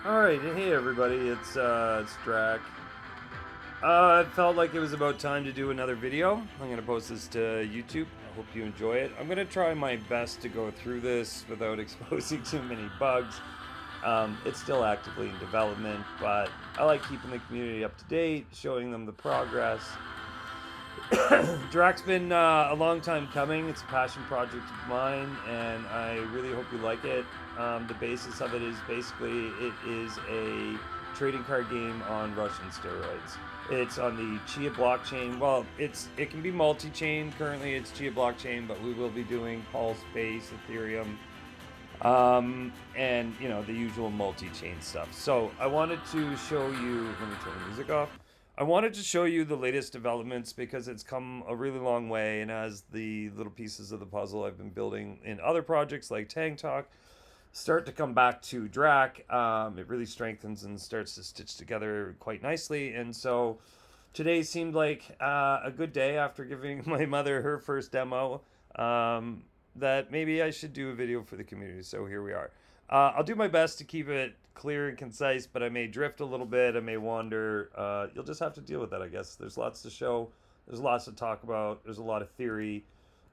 Alright, hey everybody, it's Drac. It felt like it was about time to do another video. I'm gonna post this to YouTube. I hope you enjoy it. I'm gonna try my best to go through this without exposing too many bugs. It's still actively in development, but I like keeping the community up to date, showing them the progress. Drac's been a long time coming. It's a passion project of mine, and I really hope you like it. The basis of it is basically it is a trading card game on Russian steroids. It's on the Chia blockchain. Well, it can be multi-chain. Currently, it's Chia blockchain, but we will be doing Pulse-based Ethereum, and the usual multi-chain stuff. So I wanted to show you. Let me turn the music off. I wanted to show you the latest developments because it's come a really long way, and as the little pieces of the puzzle I've been building in other projects like Tang Talk start to come back to Drac, it really strengthens and starts to stitch together quite nicely. And so today seemed like a good day after giving my mother her first demo. That maybe I should do a video for the community. So here we are. I'll do my best to keep it clear and concise, but I may drift a little bit. I may wander. You'll just have to deal with that, I guess. There's lots to show. There's lots to talk about. There's a lot of theory.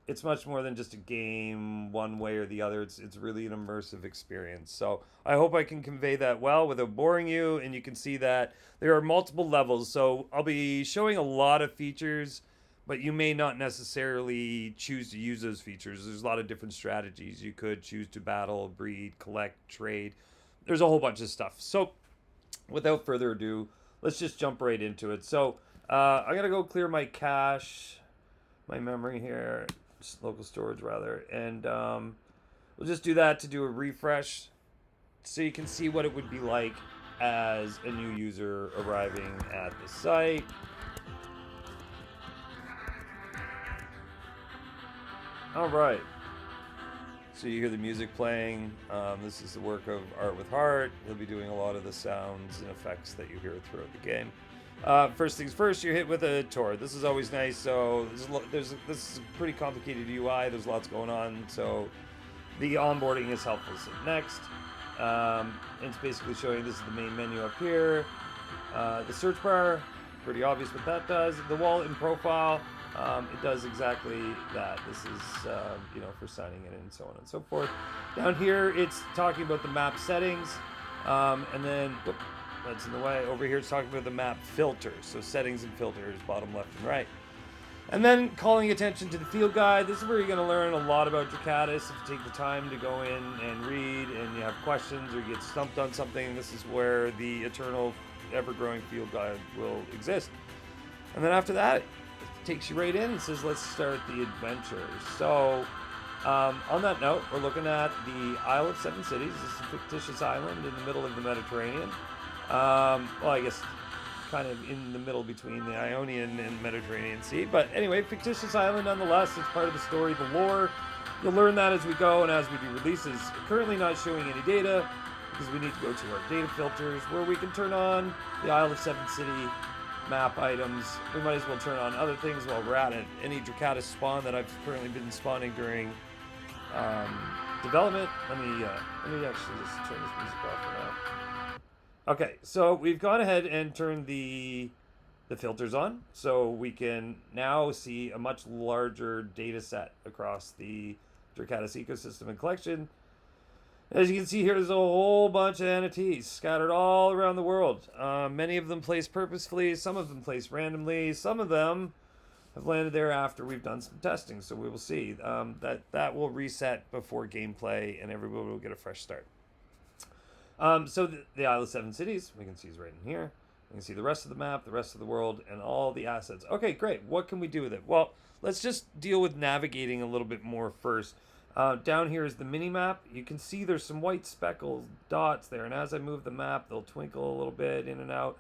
It's much more than just a game one way or the other. It's really an immersive experience. So I hope I can convey that well without boring you. And you can see that there are multiple levels. So I'll be showing a lot of features, but you may not necessarily choose to use those features. There's a lot of different strategies. You could choose to battle, breed, collect, trade. There's a whole bunch of stuff. So without further ado, let's just jump right into it. So I'm going to go clear my cache, my memory here, local storage rather, and we'll just do that to do a refresh so you can see what it would be like as a new user arriving at the site. All right. So you hear the music playing. This is the work of Art with Heart. He'll be doing a lot of the sounds and effects that you hear throughout the game. First things first, you're hit with a tour. This is always nice. So this is a pretty complicated UI. There's lots going on. So the onboarding is helpful. So next, it's basically showing this is the main menu up here. The search bar, pretty obvious what that does. The wallet and profile. It does exactly that. This is, for signing in and so on and so forth. Down here, it's talking about the map settings. And then, whoop, that's in the way. Over here, it's talking about the map filters. So settings and filters, bottom left and right. And then calling attention to the field guide. This is where you're going to learn a lot about Dracatus. If you take the time to go in and read and you have questions or you get stumped on something, this is where the eternal, ever-growing field guide will exist. And then after that, takes you right in and says, let's start the adventure. So, on that note, we're looking at the Isle of Seven Cities. This is a fictitious island in the middle of the Mediterranean. Well, I guess kind of in the middle between the Ionian and Mediterranean Sea. But anyway, fictitious island nonetheless. It's part of the story, the lore. You'll learn that as we go and as we do releases. Currently not showing any data because we need to go to our data filters where we can turn on the Isle of Seven City map items. We might as well turn on other things while we're at it. Any Dracatus spawn that I've currently been spawning during development. Let me actually just turn this music off for now. Okay, so we've gone ahead and turned the filters on, so we can now see a much larger data set across the Dracatus ecosystem and collection. As you can see here, there's a whole bunch of NFTs scattered all around the world. Many of them placed purposefully, some of them placed randomly, some of them have landed there after we've done some testing, so we will see. That will reset before gameplay and everybody will get a fresh start. So the Isle of Seven Cities, we can see is right in here. We can see the rest of the map, the rest of the world, and all the assets. Okay, great. What can we do with it? Well, let's just deal with navigating a little bit more first. Down here is the mini-map. You can see there's some white speckled dots there, and as I move the map, they'll twinkle a little bit in and out.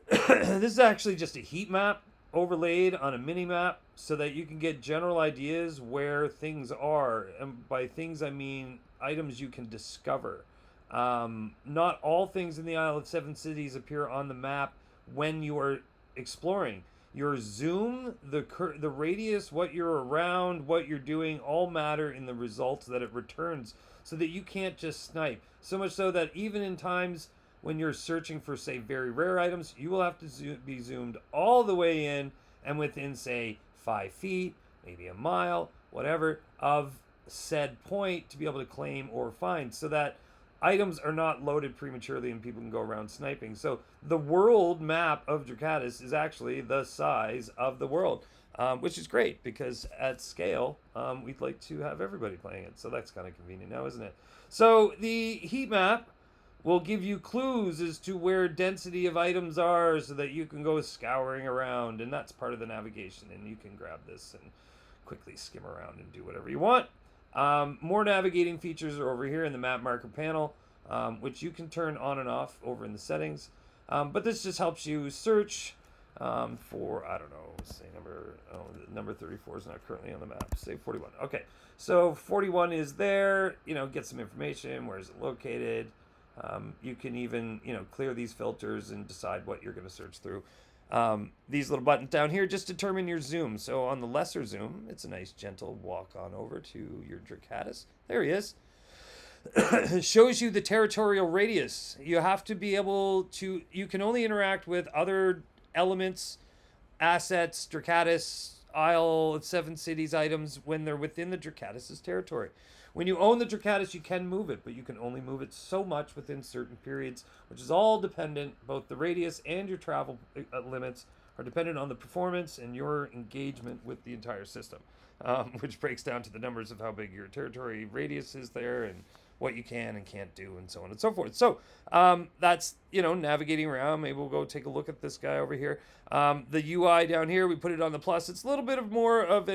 This is actually just a heat map overlaid on a mini-map so that you can get general ideas where things are. And by things, I mean items you can discover. Not all things in the Isle of Seven Cities appear on the map when you are exploring. Your zoom, the radius, what you're around, what you're doing, all matter in the results that it returns, so that you can't just snipe. So much so that even in times when you're searching for, say, very rare items, you will have to be zoomed all the way in and within, say, 5 feet, maybe a mile, whatever, of said point to be able to claim or find, so that items are not loaded prematurely and people can go around sniping. So the world map of Dracatis is actually the size of the world, which is great because at scale, we'd like to have everybody playing it. So that's kind of convenient now, isn't it? So the heat map will give you clues as to where density of items are so that you can go scouring around, and that's part of the navigation, and you can grab this and quickly skim around and do whatever you want. More navigating features are over here in the map marker panel, which you can turn on and off over in the settings. But this just helps you search for, I don't know, say number 34 is not currently on the map. Say 41. Okay, so 41 is there. Get some information. Where is it located? You can even, clear these filters and decide what you're going to search through. These little buttons down here just determine your zoom. So on the lesser zoom, it's a nice gentle walk on over to your Dracatis. There he is. It shows you the territorial radius. You have to be able to, you can only interact with other elements, assets, Dracatis, Isle of Seven Cities items when they're within the Dracatis' territory. When you own the Dracatis, you can move it, but you can only move it so much within certain periods, which is all dependent. Both the radius and your travel limits are dependent on the performance and your engagement with the entire system, which breaks down to the numbers of how big your territory radius is there and what you can and can't do and so on and so forth. So that's, navigating around. Maybe we'll go take a look at this guy over here. The UI down here, we put it on the plus. It's a little bit of more of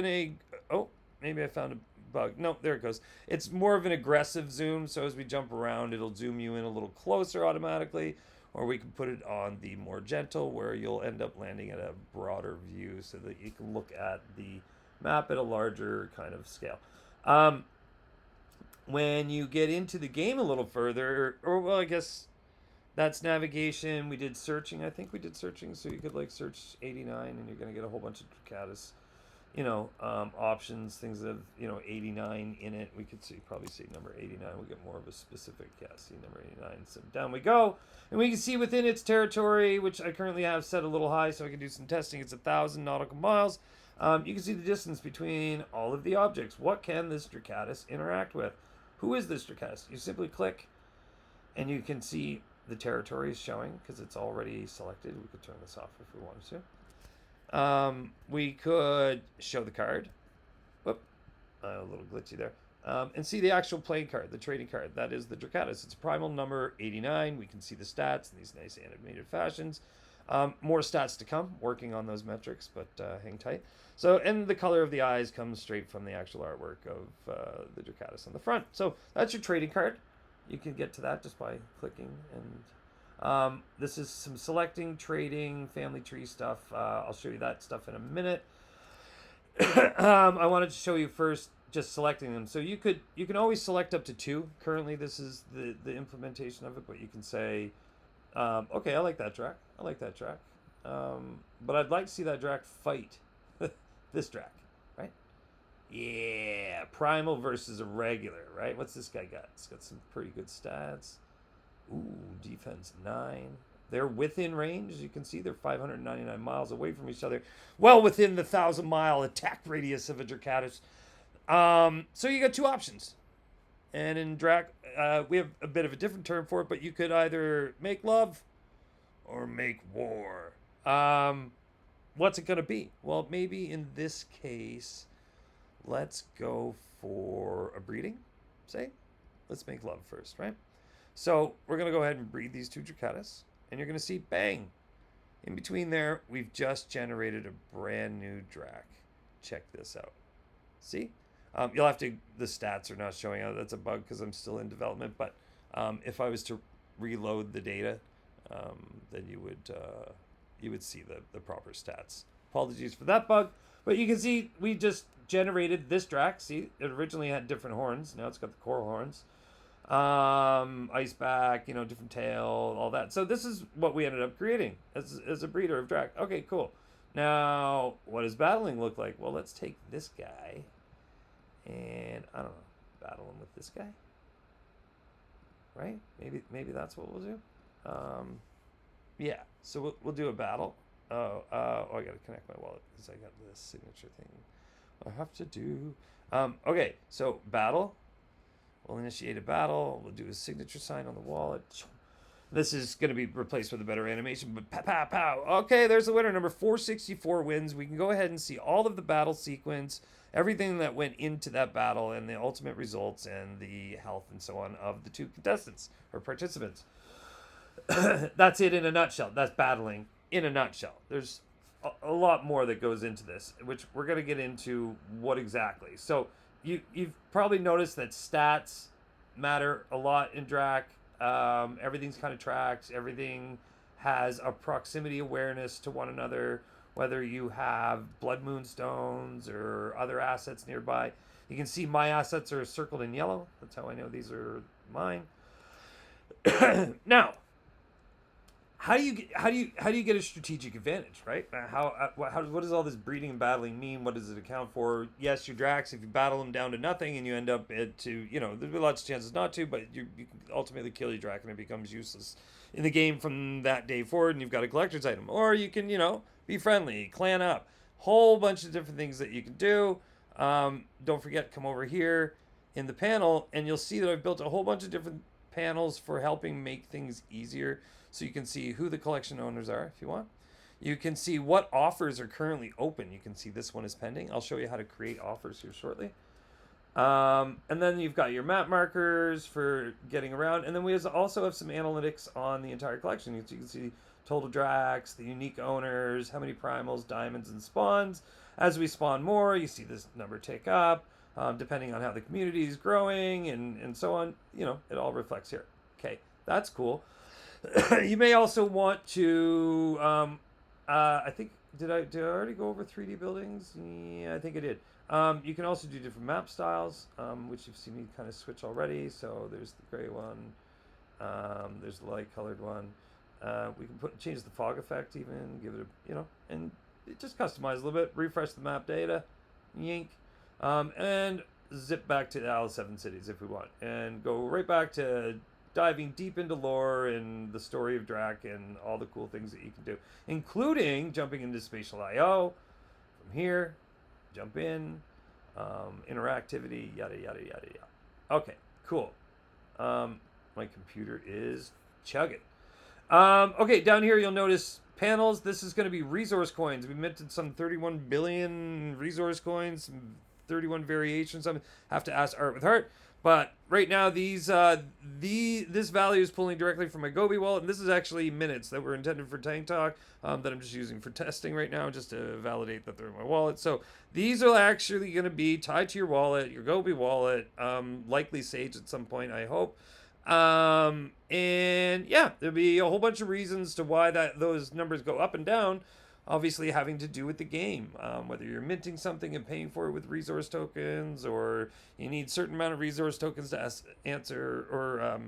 oh, maybe I found a bug. No, there it goes. It's more of an aggressive zoom, so as we jump around, it'll zoom you in a little closer automatically, or we can put it on the more gentle, where you'll end up landing at a broader view so that you can look at the map at a larger kind of scale. When you get into the game a little further, I guess that's navigation. We did searching. I think we did searching, so you could search 89 and you're going to get a whole bunch of Dracatis options, things that have 89 in it. We could probably see number 89. We get more of a specific, see number 89. So down we go, and we can see within its territory, which I currently have set a little high so I can do some testing. It's 1,000 nautical miles. You can see the distance between all of the objects. What can this Dracatis interact with? Who is this Dracatis? You simply click, and you can see the territory is showing because it's already selected. We could turn this off if we wanted to. We could show the card. Whoop, a little glitchy there. And see the actual playing card, the trading card. That is the Dracatis. It's primal number 89. We can see the stats in these nice animated fashions. More stats to come, working on those metrics, but hang tight. So, and the color of the eyes comes straight from the actual artwork of the Dracatis on the front. So that's your trading card. You can get to that just by clicking, and this is some selecting, trading, family tree stuff. I'll show you that stuff in a minute. I wanted to show you first just selecting them. So you can always select up to 2. Currently, this is the implementation of it, but you can say, okay, I like that Drac. I like that Drac. But I'd like to see that Drac fight this Drac, right? Yeah, primal versus a regular, right? What's this guy got? It's got some pretty good stats. Ooh, defense 9. They're within range. As you can see, they're 599 miles away from each other. Well within the 1,000-mile attack radius of a Dracatis. So you got 2 options. And in Drac, we have a bit of a different term for it, but you could either make love or make war. What's it going to be? Well, maybe in this case, let's go for a breeding, say. Let's make love first, right? So we're going to go ahead and breed these 2 Dracatis, and you're going to see, bang. In between there, we've just generated a brand new Drac. Check this out. See? You'll have to, the stats are not showing out. That's a bug because I'm still in development, but if I was to reload the data, then you would see the proper stats. Apologies for that bug, but you can see we just generated this Drac. See, it originally had different horns. Now it's got the core horns. Ice back, different tail, all that. So this is what we ended up creating as a breeder of Drac. Okay, cool. Now, what does battling look like? Well, let's take this guy and I don't know, battle him with this guy, right? Maybe that's what we'll do. Um, yeah, so we'll do a battle. I gotta connect my wallet because I got this signature thing I have to do. Okay, so battle. We'll initiate a battle. We'll do a signature sign on the wallet. This is going to be replaced with a better animation, but pow, pow, pow. Okay, there's the winner. Number 464 wins. We can go ahead and see all of the battle sequence, everything that went into that battle, and the ultimate results, and the health and so on of the two contestants or participants. That's it in a nutshell. That's battling in a nutshell. There's a lot more that goes into this, which we're going to get into what exactly. So you've probably noticed that stats matter a lot in Drac. Everything's kind of tracked. Everything has a proximity awareness to one another, whether you have blood moonstones or other assets nearby. You can see my assets are circled in yellow. That's how I know these are mine. Now, how do you get a strategic advantage, right? What does all this breeding and battling mean? What does it account for? Yes, your Drax, if you battle them down to nothing and you end up there's lots of chances not to, but you can ultimately kill your Drac and it becomes useless in the game from that day forward, and you've got a collector's item. Or you can be friendly, clan up, whole bunch of different things that you can do. Don't forget, come over here in the panel and you'll see that I've built a whole bunch of different panels for helping make things easier. So you can see who the collection owners are if you want. You can see what offers are currently open. You can see this one is pending. I'll show you how to create offers here shortly. And then you've got your map markers for getting around. And then we also have some analytics on the entire collection. So you can see total Drax, the unique owners, how many primals, diamonds, and spawns. As we spawn more, you see this number tick up. Depending on how the community is growing and so on. It all reflects here. Okay, that's cool. You may also want to I think did I already go over 3D buildings? Yeah, I think I did. You can also do different map styles, which you've seen me kind of switch already. So there's the gray one, there's the light colored one. We can change the fog effect even, give it and just customize a little bit, refresh the map data, yank, and zip back to the Seven Cities if we want, and go right back to diving deep into lore and the story of Drac and all the cool things that you can do, including jumping into spatial I/O from here, jump in, interactivity, yada yada yada yada. Okay, cool. My computer is chugging. Okay, down here you'll notice panels. This is going to be resource coins. We minted some 31 billion resource coins, some 31 variations. I have to ask Art with Heart. But right now, this value is pulling directly from my Gobi wallet, and this is actually minutes that were intended for Tank Talk that I'm just using for testing right now, just to validate that they're in my wallet. So these are actually going to be tied to your wallet, your Gobi wallet, likely Sage at some point, I hope. And yeah, there'll be a whole bunch of reasons to why those numbers go up and down. Obviously having to do with the game, whether you're minting something and paying for it with resource tokens, or you need certain amount of resource tokens to answer or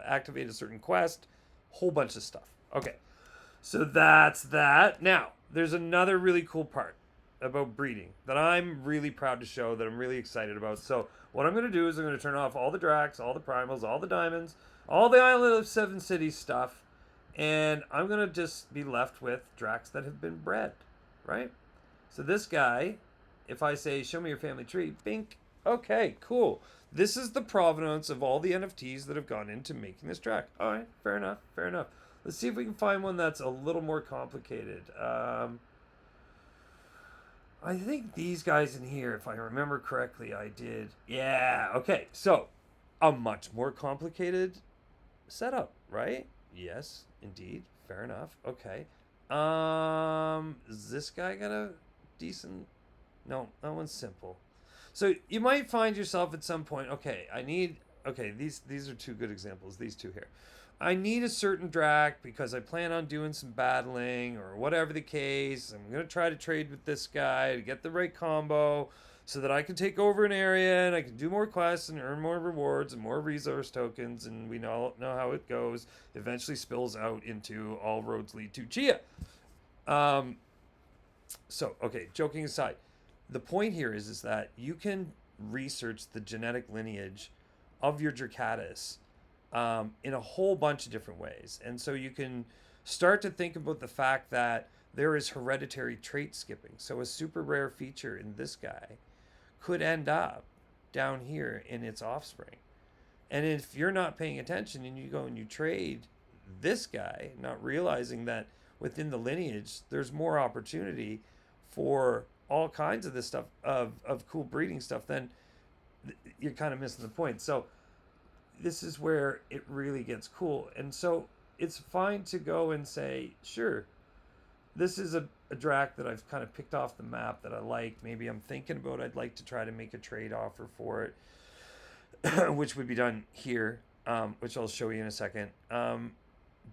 activate a certain quest, whole bunch of stuff. Okay, so that's that. Now there's another really cool part about breeding that I'm really proud to show, that I'm really excited about. So what I'm going to do is I'm going to turn off all the Dracs, all the primals, all the diamonds, all the Island of Seven Cities stuff, and I'm going to just be left with Dracs that have been bred, right? So this guy, if I say, show me your family tree, bink. Okay, cool. This is the provenance of all the NFTs that have gone into making this Drac. All right, fair enough, fair enough. Let's see if we can find one that's a little more complicated. I think these guys in here, if I remember correctly, I did. Yeah, okay. So, a much more complicated setup, right? Yes, indeed. Fair enough. Okay. Is this guy got a decent... No, that one's simple. So, you might find yourself at some point, okay, these are two good examples, these two here. I need a certain Drac because I plan on doing some battling or whatever the case. I'm going to try to trade with this guy to get the right combo so that I can take over an area and I can do more quests and earn more rewards and more resource tokens. And we know how it goes. Eventually spills out into all roads lead to Chia. So, okay, joking aside, the point here is that you can research the genetic lineage of your Dracatus in a whole bunch of different ways. And so you can start to think about the fact that there is hereditary trait skipping. So a super rare feature in this guy could end up down here in its offspring. And if you're not paying attention and you go and you trade this guy, not realizing that within the lineage there's more opportunity for all kinds of this stuff of cool breeding stuff, then you're kind of missing the point. So this is where it really gets cool. And so it's fine to go and say, sure, this is a drac that I've kind of picked off the map that I like. Maybe I'm thinking about I'd like to try to make a trade offer for it, which would be done here, which I'll show you in a second.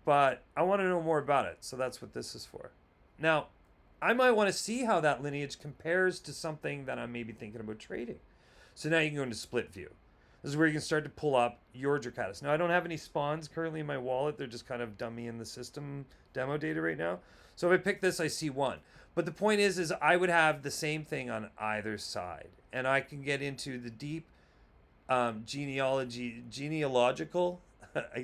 But I want to know more about it. So that's what this is for. Now, I might want to see how that lineage compares to something that I'm maybe thinking about trading. So now you can go into split view. This is where you can start to pull up your Dracatus. Now, I don't have any spawns currently in my wallet. They're just kind of dummy in the system demo data right now. So if I pick this, I see one. But the point is I would have the same thing on either side. And I can get into the deep genealogical.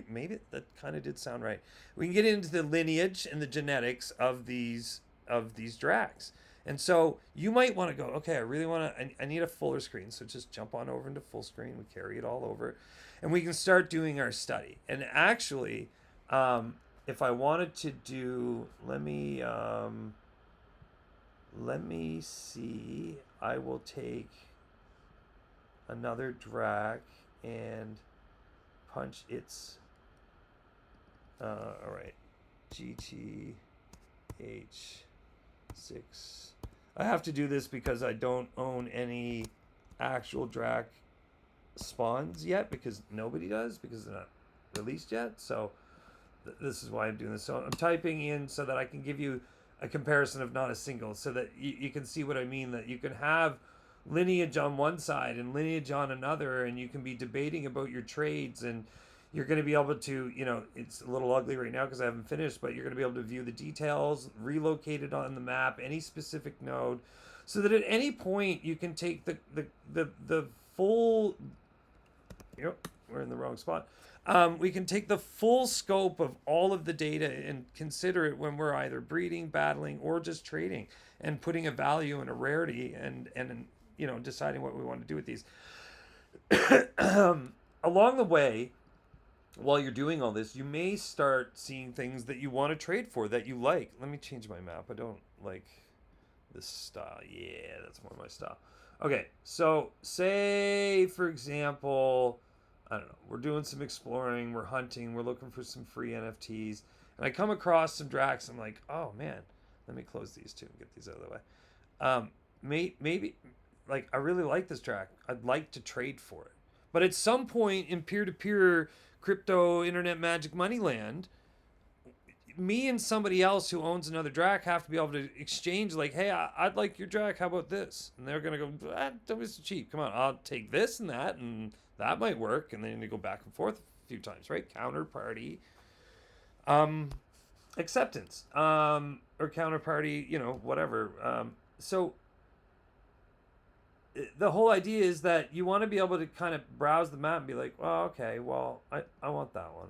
Maybe that kind of did sound right. We can get into the lineage and the genetics of these Dracs. And so you might want to go, okay, I really want to, I need a fuller screen. So just jump on over into full screen. We carry it all over. And we can start doing our study. And actually, if I wanted to do, let me see. I will take another Drac and punch its, all right, GTH6. I have to do this because I don't own any actual Drac spawns yet, because nobody does, because they're not released yet. So this is why I'm doing this. So I'm typing in so that I can give you a comparison of not a single, so that you can see what I mean, that you can have lineage on one side and lineage on another, and you can be debating about your trades, and you're going to be able to, it's a little ugly right now because I haven't finished, but you're going to be able to view the details, relocate it on the map, any specific node, so that at any point you can take the full, we're in the wrong spot. We can take the full scope of all of the data and consider it when we're either breeding, battling, or just trading, and putting a value and a rarity and deciding what we want to do with these. Along the way, while you're doing all this, you may start seeing things that you want to trade for that you like. Let me change my map. I don't like this style. Yeah, that's more my style. Okay, so say, for example, I don't know, we're doing some exploring, we're hunting, we're looking for some free NFTs, and I come across some Dracs. I'm like, oh man, let me close these two and get these out of the way. Maybe, like, I really like this Drac. I'd like to trade for it. But at some point in peer-to-peer crypto internet magic money land, me and somebody else who owns another Drac have to be able to exchange, like, hey, I'd like your Drac, how about this? And they're going to go, don't be so cheap. Come on, I'll take this and that might work. And then you go back and forth a few times, right? Counterparty acceptance, or counterparty, whatever. So the whole idea is that you want to be able to kind of browse the map and be like, well, okay, well, I want that one.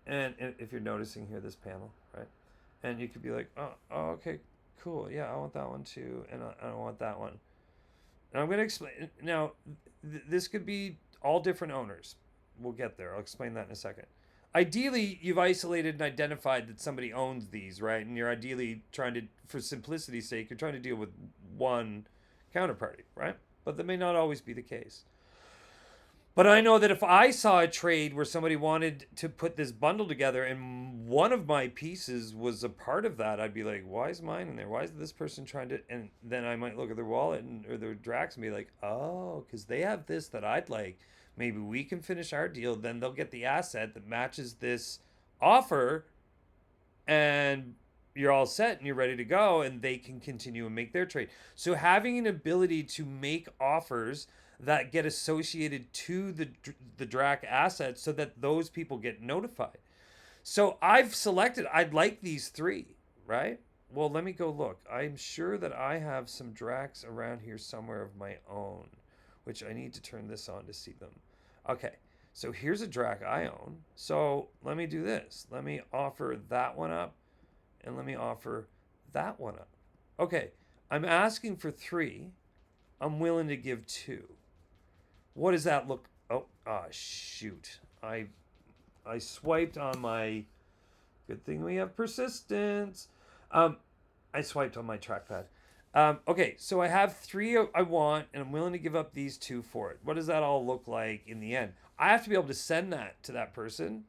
And if you're noticing here, this panel, right? And you could be like, oh okay, cool. Yeah, I want that one too. And I want that one. And I'm going to explain. Now, this could be all different owners. We'll get there. I'll explain that in a second. Ideally, you've isolated and identified that somebody owns these, right? And you're ideally trying to, for simplicity's sake, you're trying to deal with one counterparty, right? But that may not always be the case. But I know that if I saw a trade where somebody wanted to put this bundle together and one of my pieces was a part of that, I'd be like, why is mine in there? Why is this person trying to... And then I might look at their wallet or their Drax and be like, oh, because they have this that I'd like. Maybe we can finish our deal. Then they'll get the asset that matches this offer, and you're all set and you're ready to go, and they can continue and make their trade. So having an ability to make offers that get associated to the Drac assets so that those people get notified. So I've selected, I'd like these three, right? well, let me go look. I'm sure that I have some Dracs around here somewhere of my own, which I need to turn this on to see them. Okay, so here's a Drac I own. So let me do this. Let me offer that one up, and let me offer that one up. Okay, I'm asking for 3. I'm willing to give 2. What does that look? Oh, shoot. I swiped on my. Good thing we have persistence. Um, I swiped on my trackpad. Okay, so I have 3 I want, and I'm willing to give up these 2 for it. What does that all look like in the end? I have to be able to send that to that person,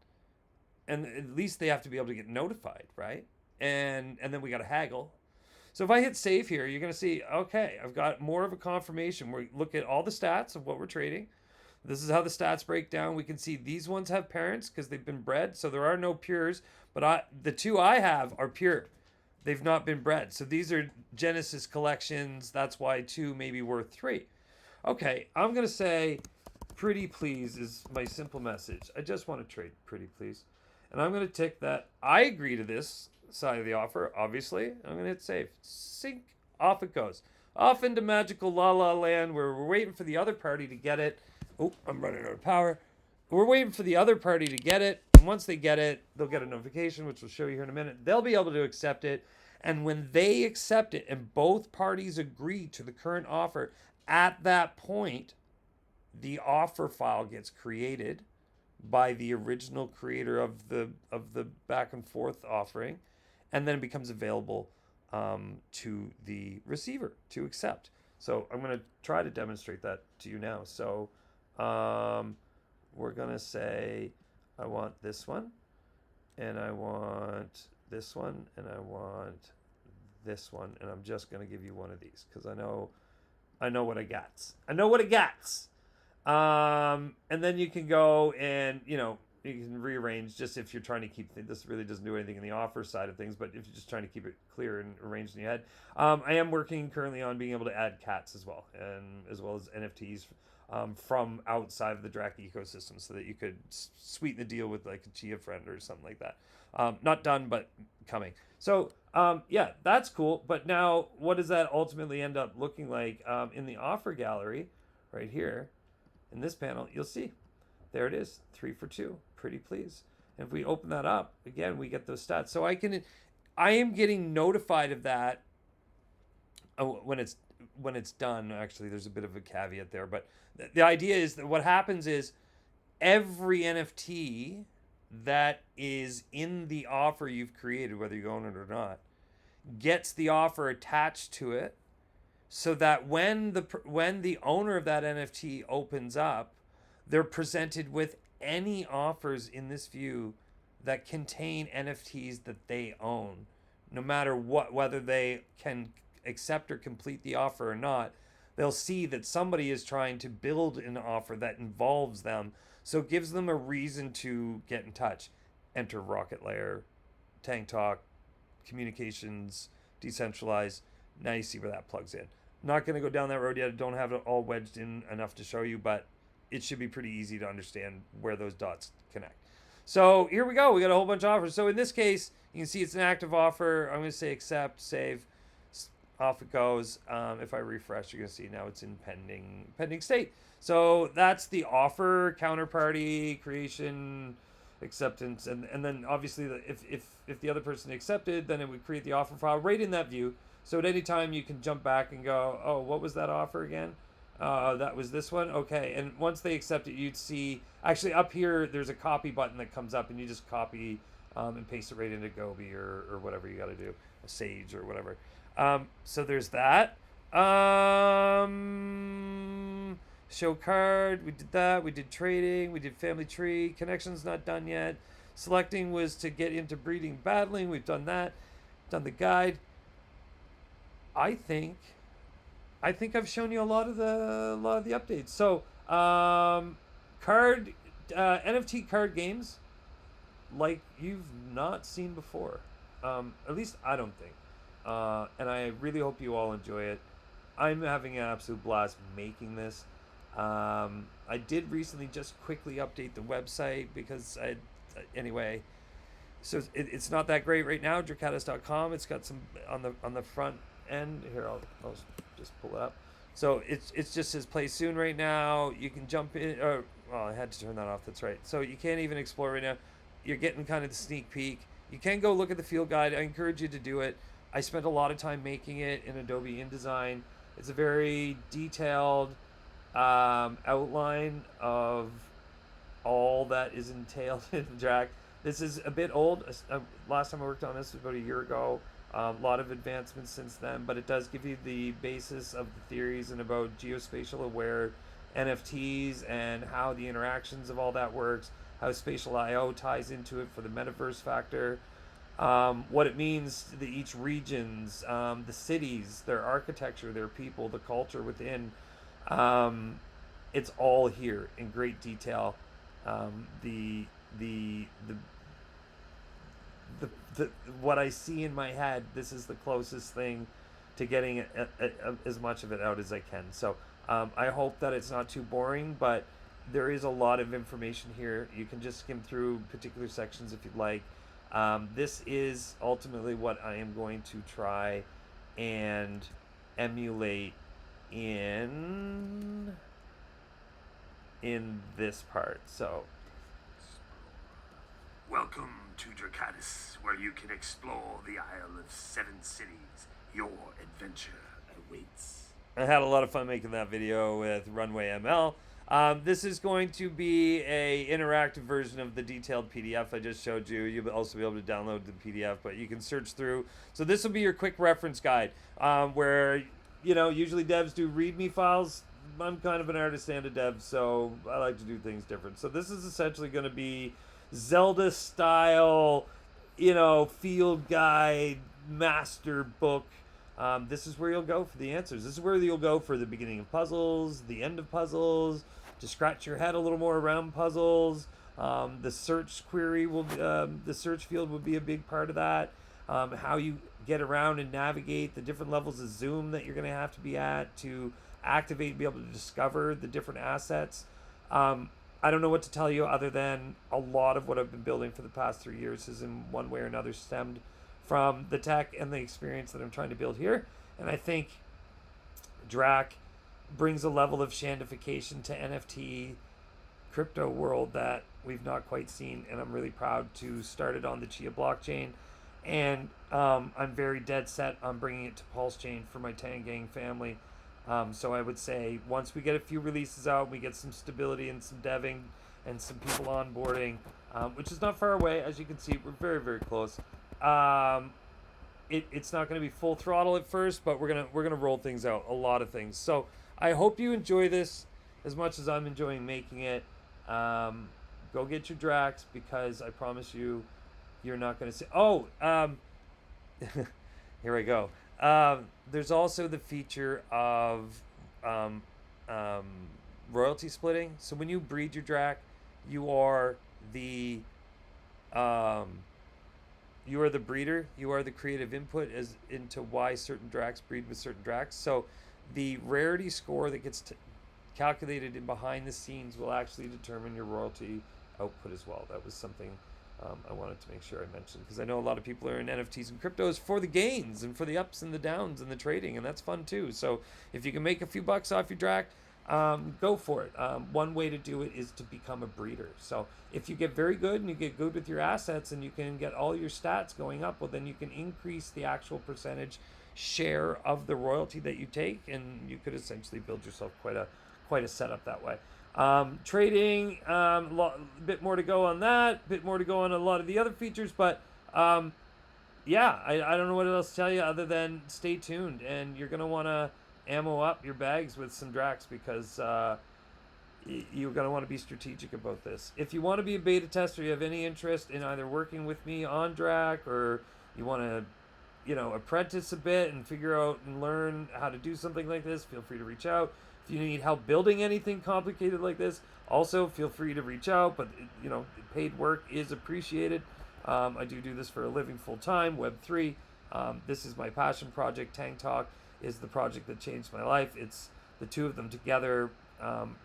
and at least they have to be able to get notified, right? And then we got to haggle. So if I hit save here, you're going to see, okay, I've got more of a confirmation. We look at all the stats of what we're trading. This is how the stats break down. We can see these ones have parents because they've been bred, so there are no pures. But the 2 I have are pure. They've not been bred. So these are Genesis collections. That's why 2 may be worth 3. Okay, I'm going to say pretty please is my simple message. I just want to trade pretty please. And I'm going to tick that I agree to this side of the offer, obviously. I'm going to hit save. Sync. Off it goes. Off into magical la la land where we're waiting for the other party to get it. Oh, I'm running out of power. We're waiting for the other party to get it. And once they get it, they'll get a notification, which we'll show you here in a minute. They'll be able to accept it. And when they accept it and both parties agree to the current offer, at that point, the offer file gets created by the original creator of the back and forth offering, and then it becomes available to the receiver to accept. So I'm going to try to demonstrate that to you now. So we're going to say I want this one, and I want this one, and I want this one, and I'm just going to give you one of these because I know what I got. I know what it gets. And then you can go and, you can rearrange just if you're trying to keep, this really doesn't do anything in the offer side of things, but if you're just trying to keep it clear and arranged in your head. I am working currently on being able to add cats as well, and as well as NFTs from outside of the Drac ecosystem so that you could sweeten the deal with like a Chia friend or something like that. Not done, but coming. So, yeah, that's cool. But now what does that ultimately end up looking like in the offer gallery right here? In this panel, you'll see there it is, 3 for 2. Pretty please. And if we open that up again, we get those stats. So I am getting notified of that when it's done. Actually, there's a bit of a caveat there, but the idea is that what happens is every NFT that is in the offer you've created, whether you own it or not, gets the offer attached to it, so that when the owner of that NFT opens up, they're presented with any offers in this view that contain NFTs that they own, no matter whether they can accept or complete the offer or not. They'll see that somebody is trying to build an offer that involves them, so it gives them a reason to get in touch. Enter Rocket Layer, Tank Talk, communications, decentralized. Now you see where that plugs in. Not going to go down that road yet. I don't have it all wedged in enough to show you, but it should be pretty easy to understand where those dots connect. So here we go. We got a whole bunch of offers. So in this case, you can see it's an active offer. I'm going to say accept, save. Off it goes. If I refresh, you're going to see now it's in pending state. So that's the offer, counterparty, creation, acceptance, and then obviously if the other person accepted, then it would create the offer file right in that view. So at any time you can jump back and go, oh, what was that offer again? That was this one. Okay, and once they accept it, you'd see actually up here there's a copy button that comes up, and you just copy and paste it right into Gobi or whatever you got to do, a Sage or whatever. So there's that. Show card, we did that. We did trading, we did family tree. Connection's not done yet. Selecting was to get into breeding, battling. We've done that. Done the guide. I think I've shown you a lot of the updates. So NFT card games like you've not seen before. At least I don't think. And I really hope you all enjoy it. I'm having an absolute blast making this. I did recently just quickly update the website because anyway. So it's not that great right now. Dracatus.com. It's got some on the front end here. I'll just pull it up. So it's just says play soon right now. You can jump in. Well, I had to turn that off. That's right. So you can't even explore right now. You're getting kind of the sneak peek. You can go look at the field guide. I encourage you to do it. I spent a lot of time making it in Adobe InDesign. It's a very detailed outline of all that is entailed in Jack. This is a bit old. Last time I worked on this was about a year ago. A lot of advancements since then, but it does give you the basis of the theories and about geospatial aware NFTs and how the interactions of all that works, how spatial IO ties into it for the metaverse factor, what it means to each regions, the cities, their architecture, their people, the culture within. It's all here in great detail. The the what I see in my head, this is the closest thing to getting as much of it out as I can. So I hope that it's not too boring, but there is a lot of information here. You can just skim through particular sections if you'd like. This is ultimately what I am going to try and emulate in this part. So welcome to Dracatus, where you can explore the Isle of Seven Cities. Your adventure awaits. I had a lot of fun making that video with Runway ML. This is going to be a interactive version of the detailed PDF I just showed you. You'll also be able to download the PDF, but you can search through. So this will be your quick reference guide, where usually devs do README files. I'm kind of an artist and a dev, so I like to do things different. So this is essentially going to be Zelda style, field guide, master book. This is where you'll go for the answers. This is where you'll go for the beginning of puzzles, the end of puzzles, to scratch your head a little more around puzzles. The search query the search field will be a big part of that. How you get around and navigate the different levels of zoom that you're going to have to be at to activate and be able to discover the different assets. I don't know what to tell you other than a lot of what I've been building for the past 3 years is in one way or another stemmed from the tech and the experience that I'm trying to build here. And I think Drac brings a level of shandification to NFT crypto world that we've not quite seen. And I'm really proud to start it on the Chia blockchain. And I'm very dead set on bringing it to Pulse Chain for my Tangang family. So I would say once we get a few releases out, we get some stability and some deving and some people onboarding, which is not far away. As you can see, we're very, very close. It's not going to be full throttle at first, but we're gonna roll things out, a lot of things. So I hope you enjoy this as much as I'm enjoying making it. Go get your Drax, because I promise you, you're not going to say, here I go. There's also the feature of royalty splitting. So when you breed your Drac, you are the breeder. You are the creative input as into why certain Dracs breed with certain Dracs. So the rarity score that gets calculated in behind the scenes will actually determine your royalty output as well. That was something I wanted to make sure I mentioned, because I know a lot of people are in NFTs and cryptos for the gains and for the ups and the downs and the trading, and that's fun too. So if you can make a few bucks off your Drac, go for it. One way to do it is to become a breeder. So if you get very good and you get good with your assets and you can get all your stats going up, well, then you can increase the actual percentage share of the royalty that you take, and you could essentially build yourself quite a setup that way. Trading, bit more to go on that, bit more to go on a lot of the other features, but yeah, I don't know what else to tell you other than stay tuned, and you're going to want to ammo up your bags with some Dracs, because you're going to want to be strategic about this. If you want to be a beta tester, you have any interest in either working with me on Drac, or you want to apprentice a bit and figure out and learn how to do something like this, feel free to reach out. If you need help building anything complicated like this, also feel free to reach out. But paid work is appreciated. I do this for a living full time, Web3. This is my passion project. Tang Talk is the project that changed my life. It's the two of them together,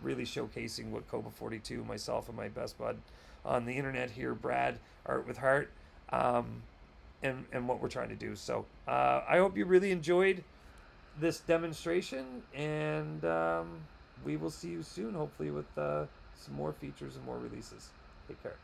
really showcasing what Koba 42, myself, and my best bud on the internet here, Brad, Art with Heart, and what we're trying to do. So I hope you really enjoyed this demonstration, and we will see you soon, hopefully with some more features and more releases. Take care.